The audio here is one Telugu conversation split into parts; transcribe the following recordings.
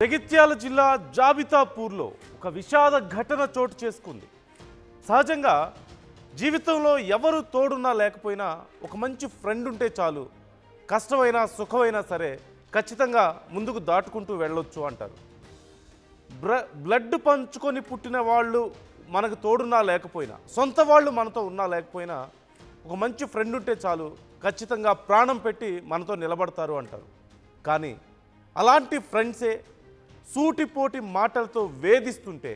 జగిత్యాల జిల్లా జాబితాపూర్లో ఒక విషాద ఘటన చోటు చేసుకుంది. సహజంగా జీవితంలో ఎవరు తోడున్నా లేకపోయినా ఒక మంచి ఫ్రెండ్ ఉంటే చాలు, కష్టమైనా సుఖమైనా సరే ఖచ్చితంగా ముందుకు దాటుకుంటూ వెళ్ళొచ్చు అంటారు. బ్లడ్ పంచుకొని పుట్టిన వాళ్ళు మనకు తోడున్నా లేకపోయినా, సొంత వాళ్ళు మనతో ఉన్నా లేకపోయినా ఒక మంచి ఫ్రెండ్ ఉంటే చాలు, ఖచ్చితంగా ప్రాణం పెట్టి మనతో నిలబడతారు అంటారు. కానీ అలాంటి ఫ్రెండ్సే సూటిపోటి మాటలతో వేధిస్తుంటే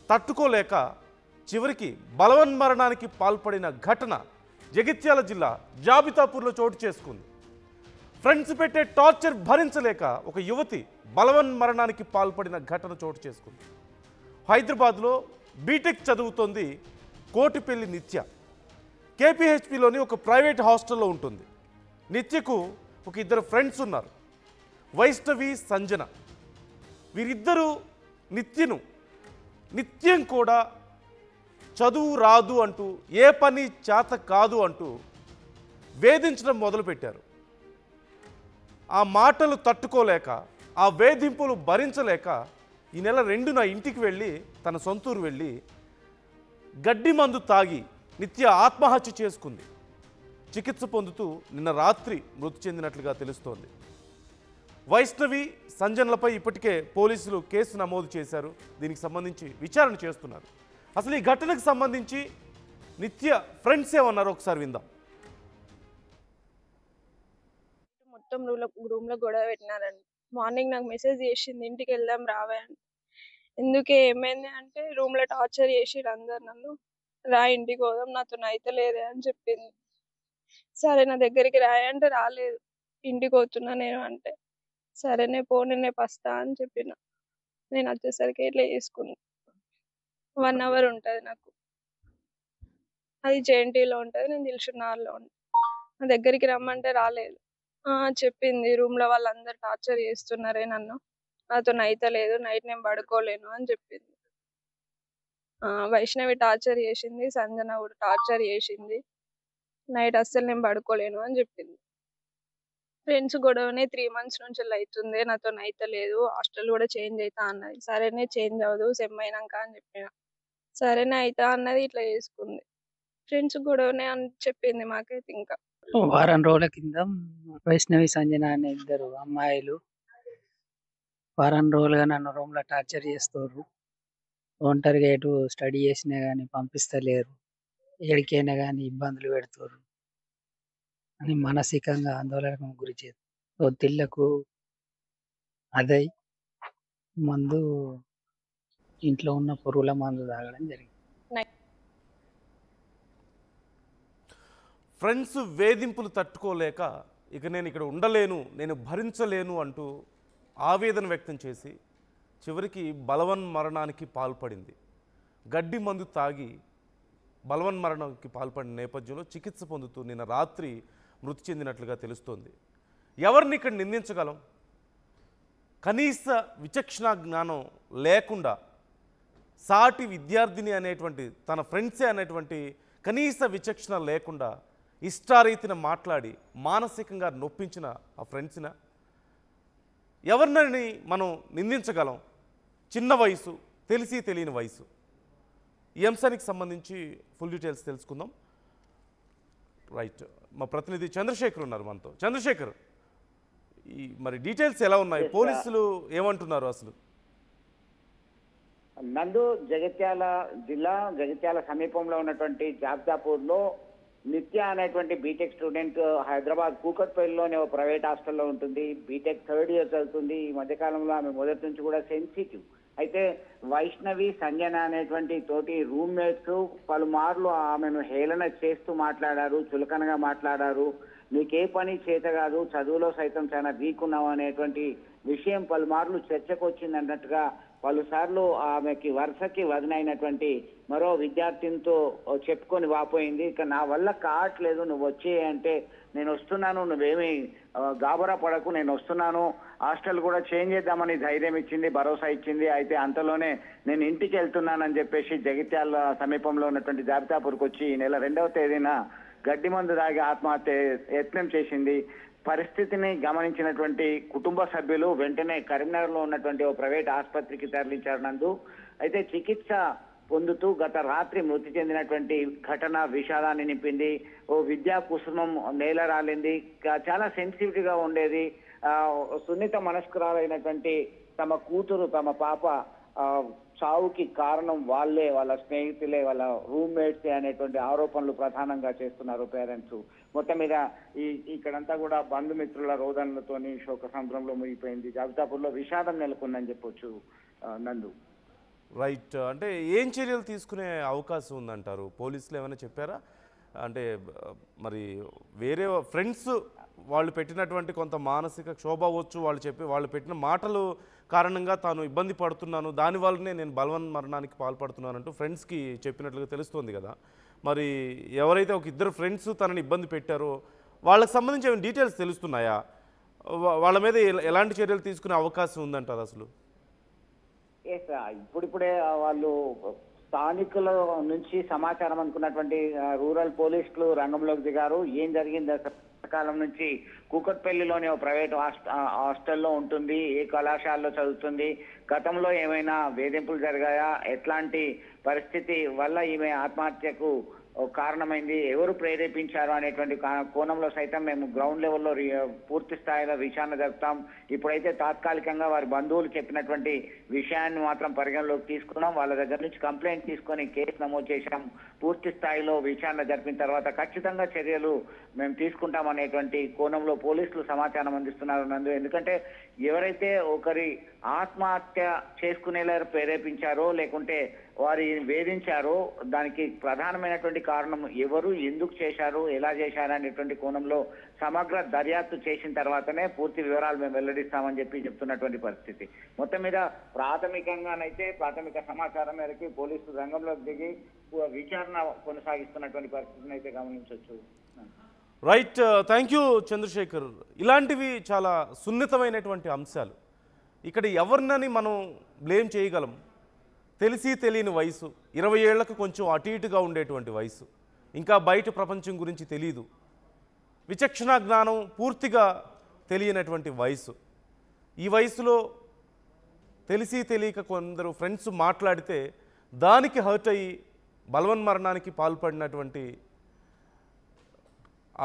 తట్టుకోలేక చివరికి బలవన్మరణానికి పాల్పడిన ఘటన జగిత్యాల జిల్లా జాబితాపూర్లో చోటు చేసుకుంది. ఫ్రెండ్స్ పెట్టే టార్చర్ భరించలేక ఒక యువతి బలవన్మరణానికి పాల్పడిన ఘటన చోటు చేసుకుంది. హైదరాబాద్లో బీటెక్ చదువుతోంది కోటిపల్లి నిత్య. కేపీహెచ్పిలోని ఒక ప్రైవేట్ హాస్టల్లో ఉంటుంది. నిత్యకు ఒక ఇద్దరు ఫ్రెండ్స్ ఉన్నారు, వైష్ణవి, సంజన. వీరిద్దరూ నిత్యం కూడా చదువు రాదు అంటూ, ఏ పని చేత కాదు అంటూ వేధించడం మొదలుపెట్టారు. ఆ మాటలు తట్టుకోలేక, ఆ వేధింపులు భరించలేక ఈ నెల 2న ఇంటికి వెళ్ళి, తన సొంతూరు వెళ్ళి గడ్డి మందు తాగి నిత్య ఆత్మహత్య చేసుకుంది. చికిత్స పొందుతూ నిన్న రాత్రి మృతి చెందినట్లుగా తెలుస్తోంది. వైష్ణవి, సంజనలపై ఇప్పటికే పోలీసులు కేసు నమోదు చేశారు. దీనికి సంబంధించి విచారణ చేస్తున్నారు. అసలు ఈ ఘటనకు సంబంధించి నిత్య ఫ్రెండ్స్ ఏమన్నారు ఒకసారి విందాం. మొత్తం రూమ్ లో గొడవ పెట్టినారండి. మార్నింగ్ నాకు మెసేజ్ చేసింది, ఇంటికి వెళ్దాం రావే అని. ఎందుకే ఏమైంది అంటే, రూమ్ లో టార్చర్ చేసిరు అందరు నన్ను, రా ఇంటికి పోదాం, నాతో అయితే లేదే అని చెప్పింది. సరే నా దగ్గరికి రాయంటే రాలేదు. ఇంటికి పోతున్నా నేను అంటే, సరేనే పో, నేను వస్తా అని చెప్పిన. నేను వచ్చేసరికి ఇట్లా చేసుకుంది. 1 అవర్ ఉంటుంది నాకు, అది జేఎన్టీలో ఉంటుంది, నేను దిల్షుక్నగర్లో ఉంటాను. నా దగ్గరికి రమ్మంటే రాలేదు. చెప్పింది, రూమ్ లో వాళ్ళందరూ టార్చర్ చేస్తున్నారే నన్ను, నాతో అయితే లేదు, నైట్ నేను పడుకోలేను అని చెప్పింది. వైష్ణవి టార్చర్ చేసింది, సంజన కూడా టార్చర్ చేసింది, నైట్ అస్సలు నేను పడుకోలేను అని చెప్పింది. ఫ్రెండ్స్ గొడవనే 3 months నుంచి అవుతుంది, నాతో అయితే లేదు, హాస్టల్ కూడా చేంజ్ అవుతా అన్నది. సరేనే చేంజ్ అవ్వదు, సెమ్ అయినాక అని చెప్పిన. సరేనే అవుతా అన్నది, ఇట్లా చేసుకుంది. ఫ్రెండ్స్ గొడవనే అని చెప్పింది మాకైతే. ఇంకా వారం రోజుల కింద వైష్ణవి, సంజన అనే ఇద్దరు అమ్మాయిలు వారం రోజులుగా నన్ను రూమ్ లో టార్చర్ చేస్తారు. ఒంటరిగా ఎటు స్టడీ చేసినా గానీ పంపిస్తలేరు, ఎడికైనా గానీ ఇబ్బందులు పెడుతారు అని మానసికంగా ఆందోళనకు గురి చేస్తారు. ఒత్తిళ్లకు అదై మందు, ఇంట్లో ఉన్న పురుగుల మందు తాగడం జరిగింది. ఫ్రెండ్స్ వేధింపులు తట్టుకోలేక ఇక నేను ఇక్కడ ఉండలేను, నేను భరించలేను అంటూ ఆవేదన వ్యక్తం చేసి చివరికి బలవన్మరణానికి పాల్పడింది. గడ్డి మందు తాగి బలవన్మరణానికి పాల్పడిన నేపథ్యంలో చికిత్స పొందుతూ నిన్న రాత్రి మృతి చెందినట్లుగా తెలుస్తోంది. ఎవరిని ఇక్కడ నిందించగలం? కనీస విచక్షణ జ్ఞానం లేకుండా సాటి విద్యార్థిని అనేటువంటి, తన ఫ్రెండ్సే అనేటువంటి కనీస విచక్షణ లేకుండా ఇష్టారీతిన మాట్లాడి మానసికంగా నొప్పించిన ఆ ఫ్రెండ్స్న ఎవరినని మనం నిందించగలం? చిన్న వయసు, తెలిసి తెలియని వయసు. ఈ అంశానికి సంబంధించి ఫుల్ డీటెయిల్స్ తెలుసుకుందాం. రైట్, మా ప్రతినిధి చంద్రశేఖర్ ఉన్నారు మనతో. చంద్రశేఖర్, మరి డీటెయిల్స్ ఎలా ఉన్నాయి? పోలీసులు ఏమంటున్నారు అసలు? నందు, జగిత్యాల జిల్లా జగిత్యాల సమీపంలో ఉన్నటువంటి జాబితాపూర్లో నిత్య అనేటువంటి బీటెక్ స్టూడెంట్ హైదరాబాద్ కూకట్పల్లిలోనే ఒక ప్రైవేట్ హాస్టల్లో ఉంటుంది. బీటెక్ 3rd year చదువుతుంది. ఈ మధ్యకాలంలో ఆమె మొదటి నుంచి కూడా సెన్సిటివ్. అయితే వైష్ణవి, సంజన అనేటువంటి తోటి రూమ్మేట్స్ పలుమార్లు ఆమెను హేళన చేస్తూ మాట్లాడారు, చులకనగా మాట్లాడారు. నీకే పని చేత కాదు, చదువులో సైతం చాలా వీక్ ఉన్నావు అనేటువంటి విషయం పలుమార్లు చర్చకు వచ్చింది అన్నట్టుగా పలుసార్లు ఆమెకి వరుసకి వదినైనటువంటి మరో విద్యార్థినితో చెప్పుకొని వాపోయింది. ఇక నా వల్ల కావట్లేదు, నువ్వు వచ్చే అంటే నేను వస్తున్నాను, నువ్వేమీ గాబరా పడకు, నేను వస్తున్నాను, హాస్టల్ కూడా చేంజ్ చేద్దామని ధైర్యం ఇచ్చింది, భరోసా ఇచ్చింది. అయితే అంతలోనే నేను ఇంటికి వెళ్తున్నానని చెప్పేసి జగిత్యాల సమీపంలో ఉన్నటువంటి జాబితాపూర్కి వచ్చి ఈ నెల 2వ తేదీన గడ్డి మందు తాగి ఆత్మహత్య యత్నం చేసింది. పరిస్థితిని గమనించినటువంటి కుటుంబ సభ్యులు వెంటనే కరీంనగర్లో ఉన్నటువంటి ఓ ప్రైవేట్ ఆసుపత్రికి తరలించారు నందు. అయితే చికిత్స పొందుతూ గత రాత్రి మృతి చెందినటువంటి ఘటన విషాదాన్ని నింపింది. ఓ విద్యా కుసుమం నేల రాలింది. చాలా సెన్సిటివ్గా ఉండేది. సున్నిత మనస్కురాలైనటువంటి తమ కూతురు, తమ పాప చావుకి కారణం వాళ్ళే, వాళ్ళ స్నేహితులే, వాళ్ళ రూమ్మేట్సే అనేటువంటి ఆరోపణలు ప్రధానంగా చేస్తున్నారు పేరెంట్స్. మొత్తం మీద ఇక్కడంతా కూడా బంధుమిత్రుల రోదనలతోని శోక సముద్రంలో మునిగిపోయింది. జాబితాపూర్లో విషాదం నెలకొందని చెప్పొచ్చు నందు. రైట్. అంటే ఏం చర్యలు తీసుకునే అవకాశం ఉందంటారు? పోలీసులు ఏమైనా చెప్పారా? అంటే మరి వేరే ఫ్రెండ్స్ వాళ్ళు పెట్టినటువంటి కొంత మానసిక క్షోభ అవ్వచ్చు, వాళ్ళు పెట్టిన మాటలు కారణంగా తాను ఇబ్బంది పడుతున్నాను, దానివల్లనే నేను బలవన్ మరణానికి పాల్పడుతున్నానంటూ ఫ్రెండ్స్కి చెప్పినట్లుగా తెలుస్తోంది కదా. మరి ఎవరైతే ఒక ఇద్దరు ఫ్రెండ్స్ తనని ఇబ్బంది పెట్టారో వాళ్ళకి సంబంధించి ఏమైనా డీటెయిల్స్ తెలుస్తున్నాయా? వాళ్ళ మీద ఎలాంటి చర్యలు తీసుకునే అవకాశం ఉందంటారు అసలు? ఇప్పుడిప్పుడే వాళ్ళు స్థానికుల నుంచి సమాచారం అనుకున్నటువంటి రూరల్ పోలీసులు రంగంలోకి దిగారు. ఏం జరిగింది కాలం నుంచి కూకట్పల్లిలోని ఓ ప్రైవేట్ హాస్టల్లో ఉంటుంది, ఏ కళాశాలలో చదువుతుంది, గతంలో ఏమైనా వేధింపులు జరిగాయా, ఎట్లాంటి పరిస్థితి వల్ల ఈమె ఆత్మహత్యకు కారణమైంది, ఎవరు ప్రేరేపించారు అనేటువంటి కోణంలో సైతం మేము గ్రౌండ్ లెవెల్లో పూర్తి స్థాయిలో విచారణ జరుపుతాం. ఇప్పుడైతే తాత్కాలికంగా వారి బంధువులు చెప్పినటువంటి విషయాన్ని మాత్రం పరిగణలోకి తీసుకున్నాం. వాళ్ళ దగ్గర నుంచి కంప్లైంట్ తీసుకొని కేసు నమోదు చేశాం. పూర్తి స్థాయిలో విచారణ జరిపిన తర్వాత ఖచ్చితంగా చర్యలు మేము తీసుకుంటాం అనేటువంటి కోణంలో పోలీసులు సమాచారం అందిస్తున్నారు నందు. ఎందుకంటే ఎవరైతే ఒకరి ఆత్మహత్య చేసుకునేలా ప్రేరేపించారో లేకుంటే వారి వేధించారో దానికి ప్రధానమైనటువంటి కారణం ఎవరు, ఎందుకు చేశారు, ఎలా చేశారు అనేటువంటి కోణంలో సమగ్ర దర్యాప్తు చేసిన తర్వాతనే పూర్తి వివరాలు మేము వెల్లడిస్తామని చెప్తున్నటువంటి పరిస్థితి. మొత్తం మీద ప్రాథమిక సమాచారం మేరకు పోలీసులు రంగంలోకి దిగి విచారణ కొనసాగిస్తున్నటువంటి పరిస్థితిని అయితే గమనించవచ్చు. రైట్. Thank you Chandrasekhar. ఇలాంటివి చాలా సున్నితమైనటువంటి అంశాలు. ఇక్కడ ఎవరినని మనం బ్లేమ్ చేయగలం? తెలిసి తెలియని వయసు, 20 ఏళ్లకు కొంచెం అటు ఇటుగా ఉండేటువంటి వయసు, ఇంకా బయట ప్రపంచం గురించి తెలియదు, విచక్షణ జ్ఞానం పూర్తిగా తెలియనటువంటి వయసు. ఈ వయసులో తెలిసి తెలియక కొందరు ఫ్రెండ్స్ మాట్లాడితే దానికి హర్ట్ అయ్యి బలవన్ మరణానికి పాల్పడినటువంటి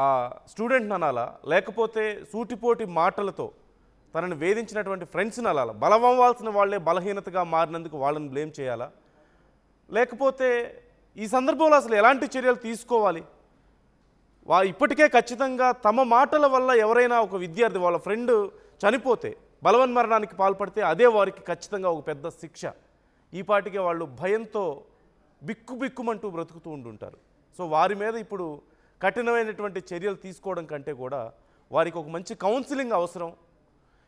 ఆ స్టూడెంట్ని అనాలా, లేకపోతే సూటిపోటి మాటలతో తనని వేధించినటువంటి ఫ్రెండ్స్ని అనాలా? బలమవ్వాల్సిన వాళ్ళే బలహీనతగా మారినందుకు వాళ్ళని బ్లేమ్ చేయాలా? లేకపోతే ఈ సందర్భంలో అసలు ఎలాంటి చర్యలు తీసుకోవాలి? ఇప్పటికే ఖచ్చితంగా తమ మాటల వల్ల ఎవరైనా ఒక విద్యార్థి వాళ్ళ ఫ్రెండ్ చనిపోతే, బలవన్ మరణానికి పాల్పడితే అదే వారికి ఖచ్చితంగా ఒక పెద్ద శిక్ష. ఈ పాటికే వాళ్ళు భయంతో బిక్కుమంటూ బ్రతుకుతూ ఉంటుంటారు. సో వారి మీద ఇప్పుడు కఠినమైనటువంటి చర్యలు తీసుకోవడం కంటే కూడా వారికి ఒక మంచి కౌన్సిలింగ్ అవసరం.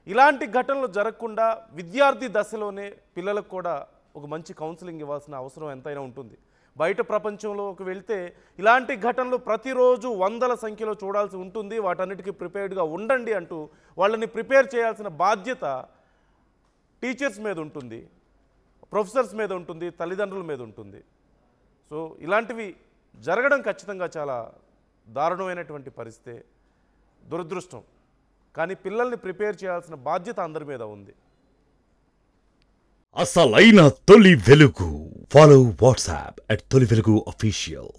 ఇలాంటి ఘటనలు జరగకుండా విద్యార్థి దశలోనే పిల్లలకు కూడా ఒక మంచి కౌన్సిలింగ్ ఇవ్వాల్సిన అవసరం ఎంతైనా ఉంటుంది. బయట ప్రపంచంలోకి వెళ్తే ఇలాంటి ఘటనలు ప్రతిరోజు వందల సంఖ్యలో చూడాల్సి ఉంటుంది. వాటన్నిటికీ ప్రిపేర్డ్గా ఉండండి అంటూ వాళ్ళని ప్రిపేర్ చేయాల్సిన బాధ్యత టీచర్స్ మీద ఉంటుంది, ప్రొఫెసర్స్ మీద ఉంటుంది, తల్లిదండ్రుల మీద ఉంటుంది. సో ఇలాంటివి జరగడం ఖచ్చితంగా చాలా దారుణమైనటువంటి పరిస్థితి, దురదృష్టం. కానీ పిల్లల్ని ప్రిపేర్ చేయాల్సిన బాధ్యత అందరి మీద ఉంది. అసలైన తొలి వెలుగు. ఫాలో వాట్సాప్ @తొలి వెలుగు official.